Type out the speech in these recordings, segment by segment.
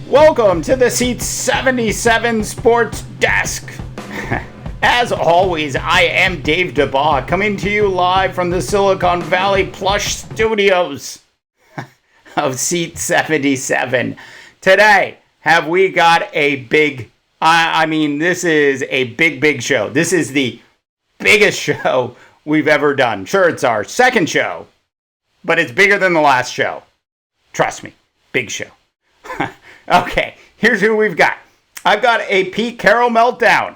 Welcome to the SEAT77 SPORTS DESK. As always, I am Dave Dabbah, coming to you live from the Silicon Valley plush studios of SEAT77. Today, have we got a big, this is a big show. This is the biggest show we've ever done. Sure, it's our second show, but it's bigger than the last show. Trust me, big show. Okay, here's who we've got. I've got a Pete Carroll meltdown.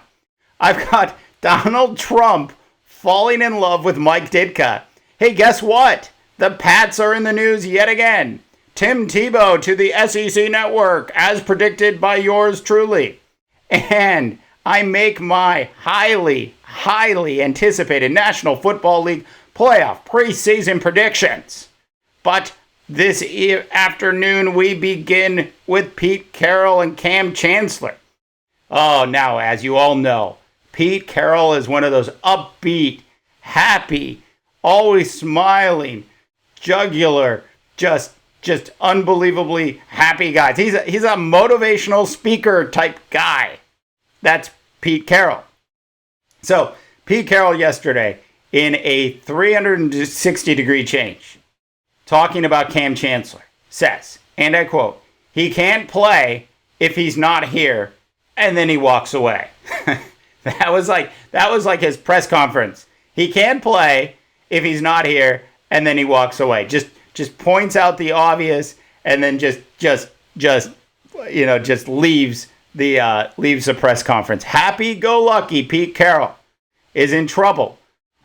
I've got Donald Trump falling in love with Mike Ditka. Hey, guess what? The Pats are in the news yet again. Tim Tebow to the SEC network, as predicted by yours truly. And I make my highly anticipated National Football League playoff preseason predictions. But this afternoon, we begin with Pete Carroll and Cam Chancellor. Oh, now, as you all know, Pete Carroll is one of those upbeat, happy, always smiling, jugular, just unbelievably happy guys. He's a motivational speaker type guy. That's Pete Carroll. So, Pete Carroll yesterday, in a 360-degree change, talking about Cam Chancellor, says, and I quote, "He can't play if he's not here," and then he walks away. That was like his press conference. He can't play if he's not here, and then he walks away. Just points out the obvious, and then just leaves the press conference. Happy-go-lucky Pete Carroll is in trouble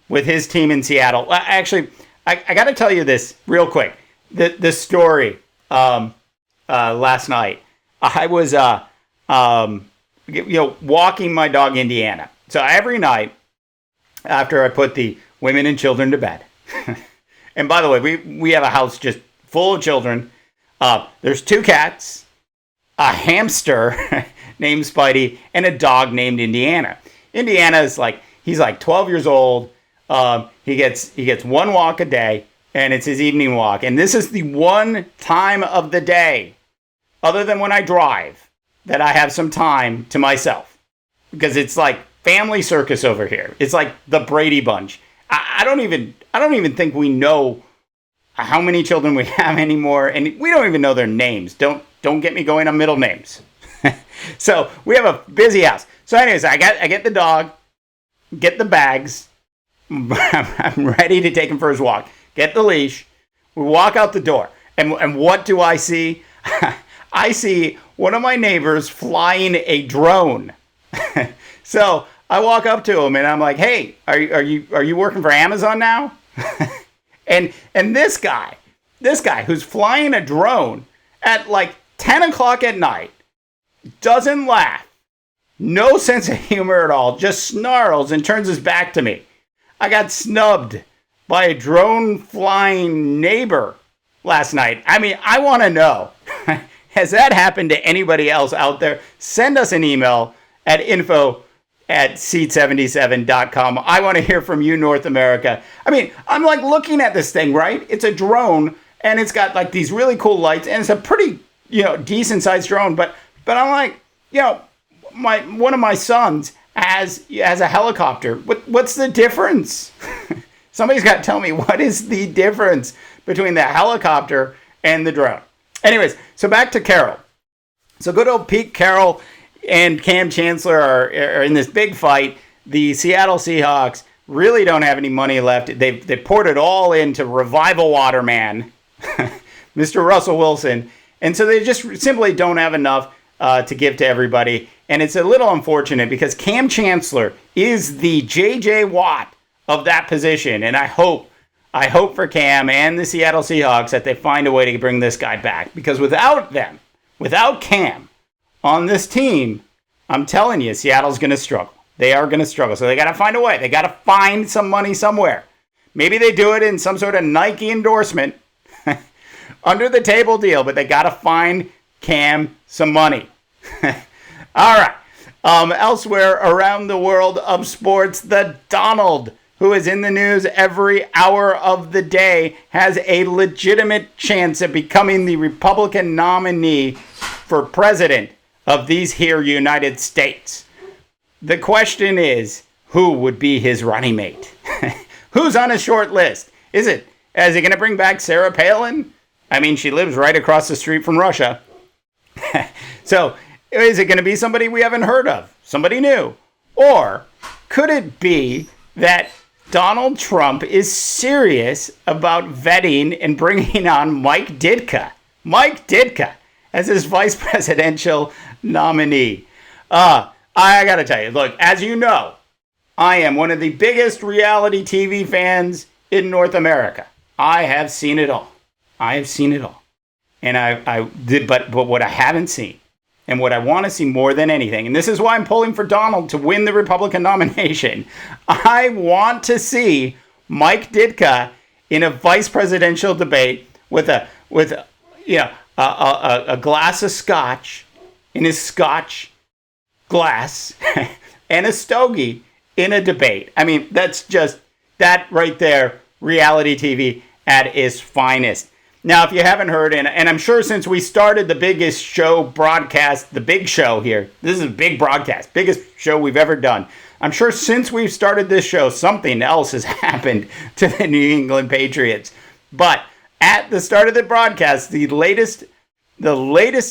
with his team in Seattle. Actually, I got to tell you this real quick. The story last night. I was walking my dog Indiana. So every night after I put the women and children to bed. And by the way, we have a house just full of children. There's 2 cats, a hamster named Spidey, and a dog named Indiana. Indiana is he's 12 years old. He gets one walk a day, and it's his evening walk. And this is the one time of the day, other than when I drive, that I have some time to myself. Because it's like family circus over here. It's like the Brady Bunch. I don't even think we know how many children we have anymore, and we don't even know their names. Don't get me going on middle names. So we have a busy house. So anyways, I get the dog, get the bags. I'm ready to take him for his walk. Get the leash. We walk out the door. And what do I see? I see one of my neighbors flying a drone. So I walk up to him and I'm like, "Hey, are you working for Amazon now?" and this guy who's flying a drone at 10 o'clock at night doesn't laugh. No sense of humor at all. Just snarls and turns his back to me. I got snubbed by a drone flying neighbor last night. I want to know, has that happened to anybody else out there? Send us an email at info@seat77.com. I want to hear from you, North America. I'm looking at this thing, right? It's a drone, and it's got these really cool lights, and it's a pretty, decent sized drone. But I'm like, one of my sons has a helicopter. What's the difference? Somebody's got to tell me, what is the difference between the helicopter and the drone? Anyways, so back to Carroll. So good old Pete Carroll and Cam Chancellor are in this big fight. The Seattle Seahawks really don't have any money left. They poured it all into Revival Waterman, Mr. Russell Wilson. And so they just simply don't have enough to give to everybody. And it's a little unfortunate because Cam Chancellor is the J.J. Watt of that position. And I hope for Cam and the Seattle Seahawks that they find a way to bring this guy back. Because without Cam on this team, I'm telling you, Seattle's going to struggle. They are going to struggle. So they got to find a way. They got to find some money somewhere. Maybe they do it in some sort of Nike endorsement, under the table deal, but they got to find Cam some money. All right. Elsewhere around the world of sports, the Donald, who is in the news every hour of the day, has a legitimate chance at becoming the Republican nominee for president of these here United States. The question is, who would be his running mate? Who's on his short list? Is he going to bring back Sarah Palin? I mean, she lives right across the street from Russia. So, is it going to be somebody we haven't heard of? Somebody new? Or could it be that Donald Trump is serious about vetting and bringing on Mike Ditka? Mike Ditka as his vice presidential nominee. I got to tell you, look, as you know, I am one of the biggest reality TV fans in North America. I have seen it all. And but what I haven't seen, and what I want to see more than anything, and this is why I'm pulling for Donald to win the Republican nomination, I want to see Mike Ditka in a vice presidential debate with a glass of scotch in his scotch glass and a stogie in a debate. I mean, that's just that right there, reality TV at its finest. Now, if you haven't heard, and I'm sure since we started the biggest show broadcast, the big show here, this is a big broadcast, biggest show we've ever done. I'm sure since we've started this show, something else has happened to the New England Patriots. But at the start of the broadcast, the latest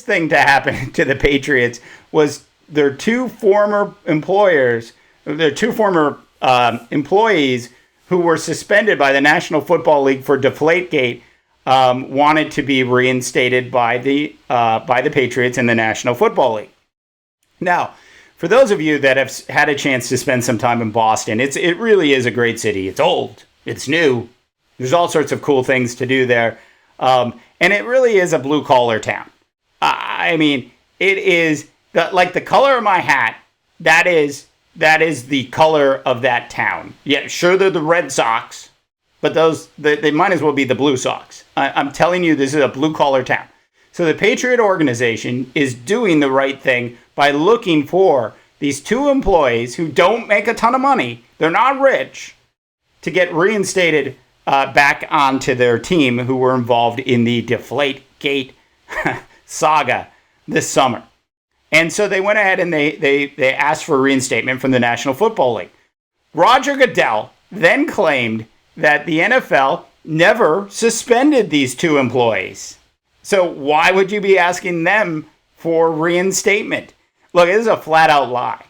thing to happen to the Patriots was their two former employees who were suspended by the National Football League for Deflategate wanted to be reinstated by the Patriots in the National Football League. Now, for those of you that have had a chance to spend some time in Boston, it really is a great city. It's old. It's new. There's all sorts of cool things to do there. And it really is a blue-collar town. I mean, it is like the color of my hat, that is the color of that town. Yeah, sure, they're the Red Sox, but they might as well be the Blue Sox. I'm telling you, this is a blue-collar town. So the Patriot organization is doing the right thing by looking for these two employees who don't make a ton of money, they're not rich, to get reinstated back onto their team who were involved in the Deflategate saga this summer. And so they went ahead and they asked for reinstatement from the National Football League. Roger Goodell then claimed that the NFL never suspended these two employees. So why would you be asking them for reinstatement? Look, this is a flat out lie.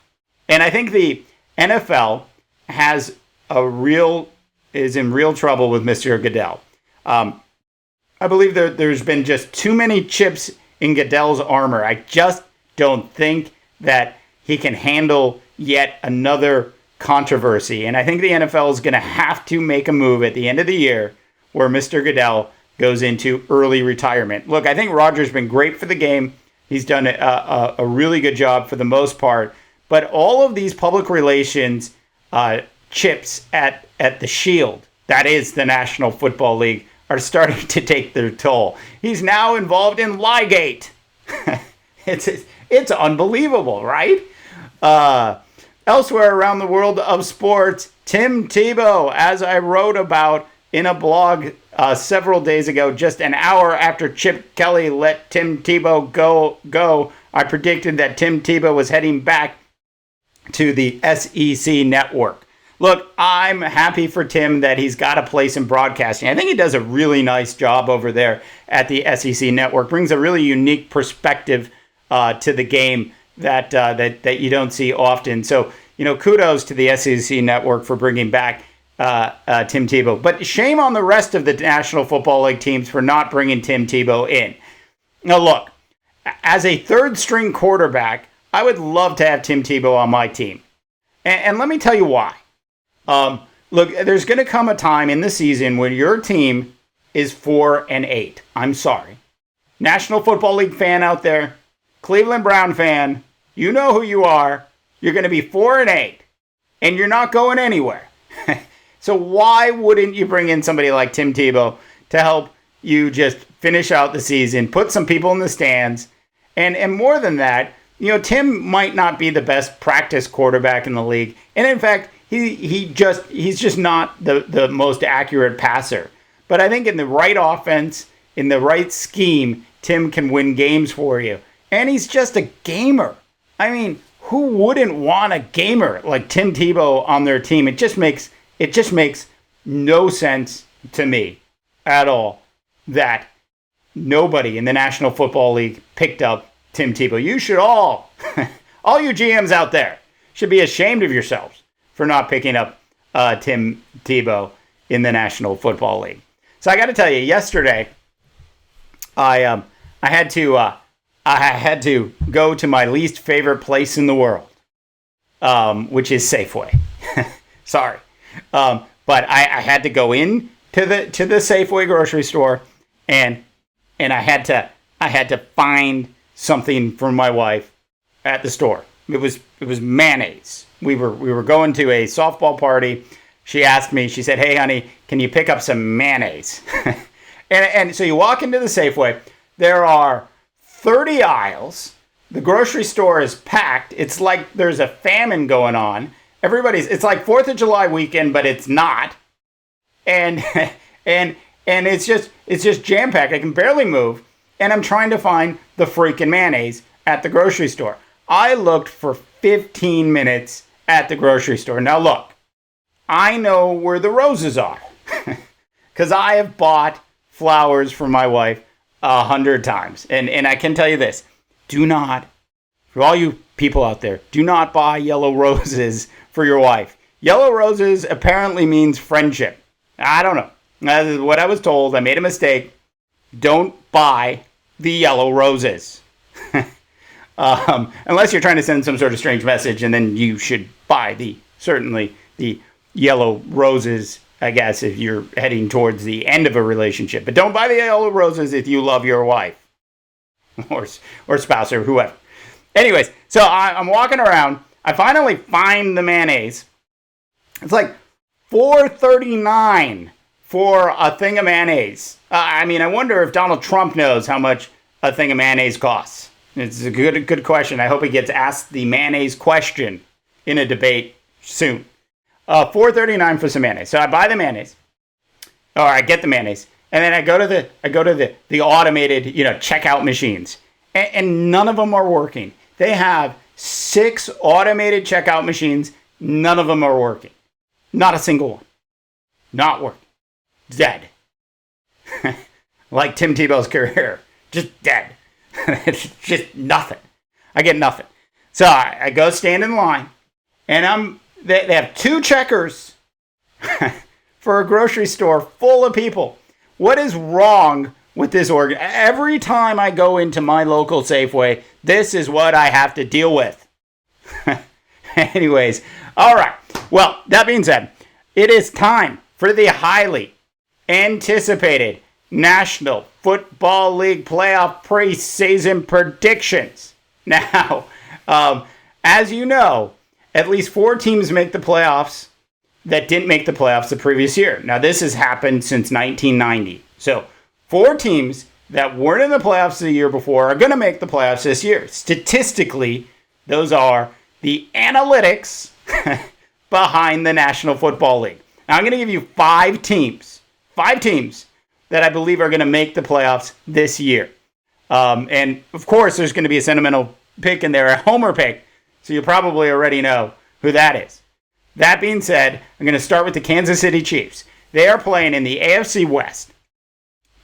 And I think the NFL is in real trouble with Mr. Goodell. I believe there's been just too many chips in Goodell's armor. I just don't think that he can handle yet another controversy. And I think the NFL is going to have to make a move at the end of the year where Mr. Goodell goes into early retirement. Look, I think Roger's been great for the game. He's done a really good job for the most part. But all of these public relations chips at the Shield, that is the National Football League, are starting to take their toll. He's now involved in Liegate. It's unbelievable, right? Elsewhere around the world of sports, Tim Tebow, as I wrote about in a blog several days ago, just an hour after Chip Kelly let Tim Tebow go, I predicted that Tim Tebow was heading back to the SEC network. Look, I'm happy for Tim that he's got a place in broadcasting. I think he does a really nice job over there at the SEC network. Brings a really unique perspective to the game that you don't see often. So, kudos to the SEC network for bringing back Tim Tebow. But shame on the rest of the National Football League teams for not bringing Tim Tebow in. Now, look, as a third-string quarterback, I would love to have Tim Tebow on my team. And let me tell you why. Look, there's going to come a time in the season when your team is 4-8. I'm sorry. National Football League fan out there, Cleveland Brown fan, you know who you are. You're going to be 4-8, and you're not going anywhere. So why wouldn't you bring in somebody like Tim Tebow to help you just finish out the season, put some people in the stands, and more than that, Tim might not be the best practice quarterback in the league, and in fact, he's just not the most accurate passer. But I think in the right offense, in the right scheme, Tim can win games for you. And he's just a gamer. I mean, who wouldn't want a gamer like Tim Tebow on their team? It just makes no sense to me at all that nobody in the National Football League picked up Tim Tebow. You should all you GMs out there should be ashamed of yourselves for not picking up Tim Tebow in the National Football League. So I got to tell you, yesterday I had to go to my least favorite place in the world, which is Safeway. Sorry, but I had to go in to the Safeway grocery store, and I had to find something for my wife at the store. It was mayonnaise. We were going to a softball party. She asked me, she said, "Hey honey, can you pick up some mayonnaise?" and so you walk into the Safeway, there are 30 aisles. The grocery store is packed. It's like there's a famine going on. It's like 4th of July weekend, but it's not. And it's just jam-packed. I can barely move. And I'm trying to find the freaking mayonnaise at the grocery store. I looked for 15 minutes at the grocery store. Now look, I know where the roses are. Because I have bought flowers for my wife 100 times. And I can tell you this. Do not, for all you people out there, do not buy yellow roses for your wife. Yellow roses apparently means friendship. I don't know. That's what I was told. I made a mistake. Don't buy the yellow roses. Unless you're trying to send some sort of strange message, and then you should buy certainly the yellow roses, I guess, if you're heading towards the end of a relationship. But don't buy the yellow roses if you love your wife or spouse or whoever. Anyways, so I'm walking around. I finally find the mayonnaise. It's like $4.39 for a thing of mayonnaise. I mean, I wonder if Donald Trump knows how much a thing of mayonnaise costs. It's a good question. I hope he gets asked the mayonnaise question in a debate soon. $4.39 for some mayonnaise. So I buy the mayonnaise, or I get the mayonnaise, and then I go to the automated checkout machines, and none of them are working. They have 6 automated checkout machines. None of them are working. Not a single one. Not working. Dead. Like Tim Tebow's career. Just dead. It's just nothing. I get nothing. So I go stand in line, and they have 2 checkers for a grocery store full of people. What is wrong with this organ? Every time I go into my local Safeway, this is what I have to deal with. Anyways, all right. Well, that being said, it is time for the highly anticipated National Football League playoff preseason predictions. Now, as you know, at least 4 teams make the playoffs that didn't make the playoffs the previous year. Now, this has happened since 1990. So, 4 teams that weren't in the playoffs the year before are going to make the playoffs this year. Statistically, those are the analytics behind the National Football League. Now, I'm going to give you 5 teams that I believe are going to make the playoffs this year. And, of course, there's going to be a sentimental pick in there, a homer pick. So you probably already know who that is. That being said, I'm going to start with the Kansas City Chiefs. They are playing in the AFC West,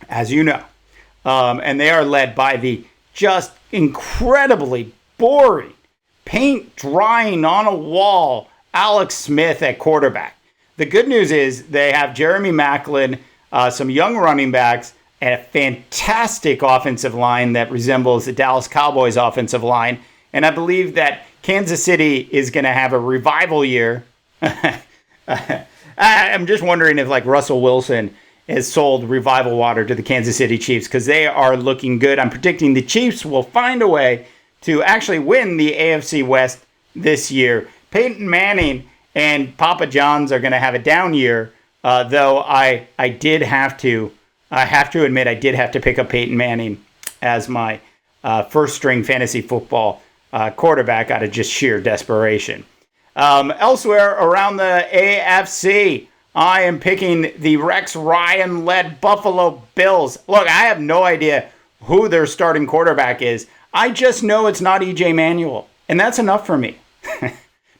as you know. And they are led by the just incredibly boring, paint drying on a wall, Alex Smith at quarterback. The good news is they have Jeremy Maclin, some young running backs, and a fantastic offensive line that resembles the Dallas Cowboys offensive line. And I believe that Kansas City is going to have a revival year. I'm just wondering if Russell Wilson has sold revival water to the Kansas City Chiefs, because they are looking good. I'm predicting the Chiefs will find a way to actually win the AFC West this year. Peyton Manning and Papa John's are going to have a down year, though I have to admit I did have to pick up Peyton Manning as my first string fantasy football quarterback out of just sheer desperation. Elsewhere around the AFC, I am picking the Rex Ryan-led Buffalo Bills. Look, I have no idea who their starting quarterback is. I just know it's not EJ Manuel, and that's enough for me.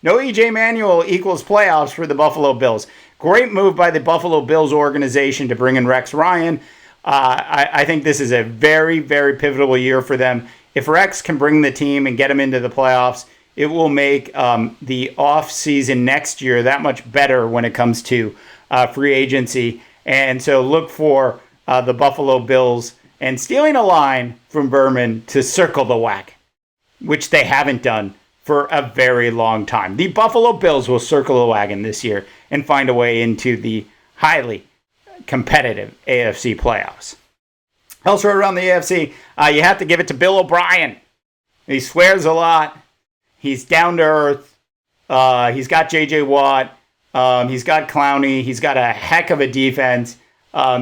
No EJ Manuel equals playoffs for the Buffalo Bills. Great move by the Buffalo Bills organization to bring in Rex Ryan. I think this is a very, very pivotal year for them. If Rex can bring the team and get them into the playoffs, it will make the offseason next year that much better when it comes to free agency. And so look for the Buffalo Bills and stealing a line from Berman to circle the wagon, which they haven't done for a very long time. The Buffalo Bills will circle the wagon this year and find a way into the highly competitive AFC playoffs. Elsewhere around the AFC, you have to give it to Bill O'Brien. He swears a lot. He's down to earth. He's got J.J. Watt. He's got Clowney. He's got a heck of a defense.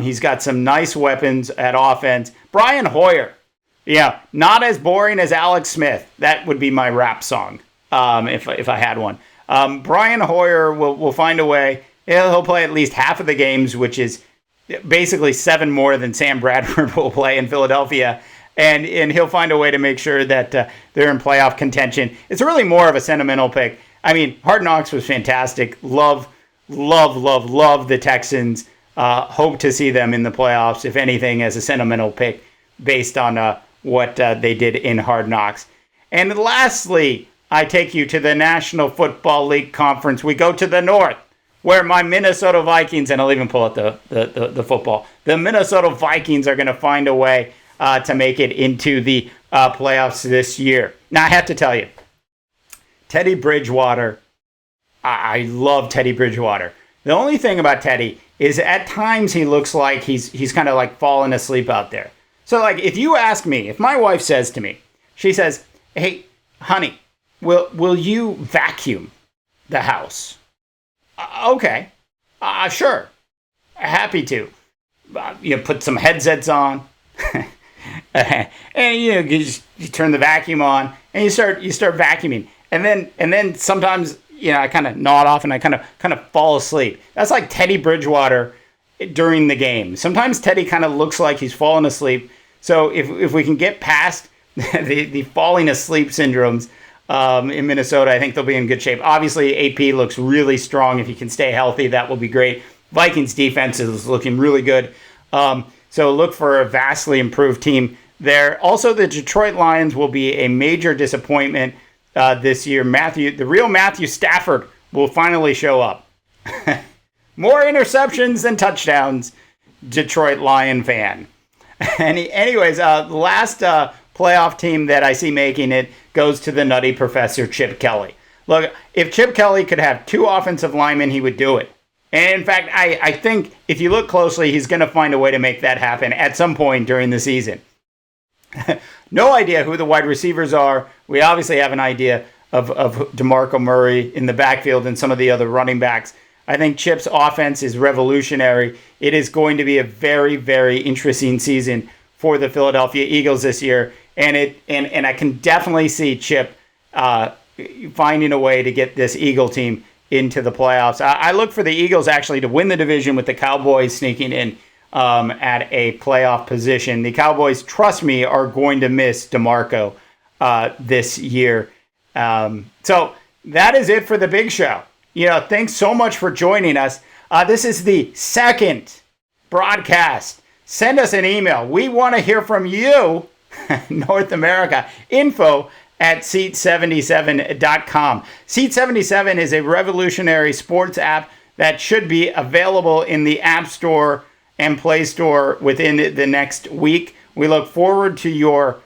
He's got some nice weapons at offense. Brian Hoyer. Yeah, not as boring as Alex Smith. That would be my rap song if I had one. Brian Hoyer will find a way. He'll play at least half of the games, which is basically 7 more than Sam Bradford will play in Philadelphia. And he'll find a way to make sure that they're in playoff contention. It's really more of a sentimental pick. I mean, Hard Knocks was fantastic. Love the Texans. Hope to see them in the playoffs, if anything, as a sentimental pick based on what they did in Hard Knocks. And lastly, I take you to the National Football League Conference. We go to the North, where my Minnesota Vikings, and I'll even pull out the football, the Minnesota Vikings are going to find a way to make it into the playoffs this year. Now, I have to tell you, Teddy Bridgewater, I love Teddy Bridgewater. The only thing about Teddy is at times he looks like he's kind of like falling asleep out there. So like if you ask me, if my wife says to me, she says, "Hey, honey, will you vacuum the house?" Okay, sure, happy to. Put some headsets on, and you turn the vacuum on, and you start vacuuming, and then sometimes I kind of nod off and I kind of fall asleep. That's like Teddy Bridgewater during the game. Sometimes Teddy kind of looks like he's falling asleep. So if we can get past the falling asleep syndromes in Minnesota, I think they'll be in good shape. Obviously, AP looks really strong. If he can stay healthy, that will be great. Vikings defense is looking really good. So look for a vastly improved team there. Also, the Detroit Lions will be a major disappointment this year. The real Matthew Stafford will finally show up. More interceptions than touchdowns, Detroit Lion fan. Anyways, the last playoff team that I see making it goes to the Nutty Professor, Chip Kelly. Look, if Chip Kelly could have 2 offensive linemen, he would do it. And in fact, I think if you look closely, he's going to find a way to make that happen at some point during the season. No idea who the wide receivers are. We obviously have an idea of DeMarco Murray in the backfield and some of the other running backs. I think Chip's offense is revolutionary. It is going to be a very, very interesting season for the Philadelphia Eagles this year. And I can definitely see Chip finding a way to get this Eagle team into the playoffs. I look for the Eagles actually to win the division with the Cowboys sneaking in at a playoff position. The Cowboys, trust me, are going to miss DeMarco this year. So that is it for the big show. Thanks so much for joining us. This is the second broadcast. Send us an email. We want to hear from you, North America. info@SEAT77.com. SEAT77 is a revolutionary sports app that should be available in the App Store and Play Store within the next week. We look forward to your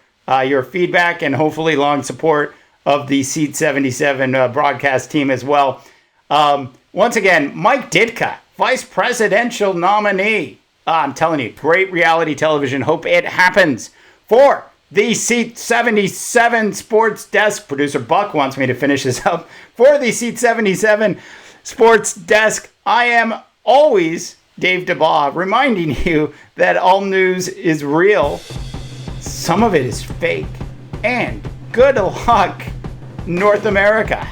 feedback and hopefully long support of the SEAT77 broadcast team as well. Once again, Mike Ditka, vice presidential nominee. I'm telling you, great reality television. Hope it happens. For the SEAT77 Sports Desk, producer Buck wants me to finish this up. For the SEAT77 Sports Desk, I am always Dave Dabbah, reminding you that all news is real. Some of it is fake. And good luck, North America.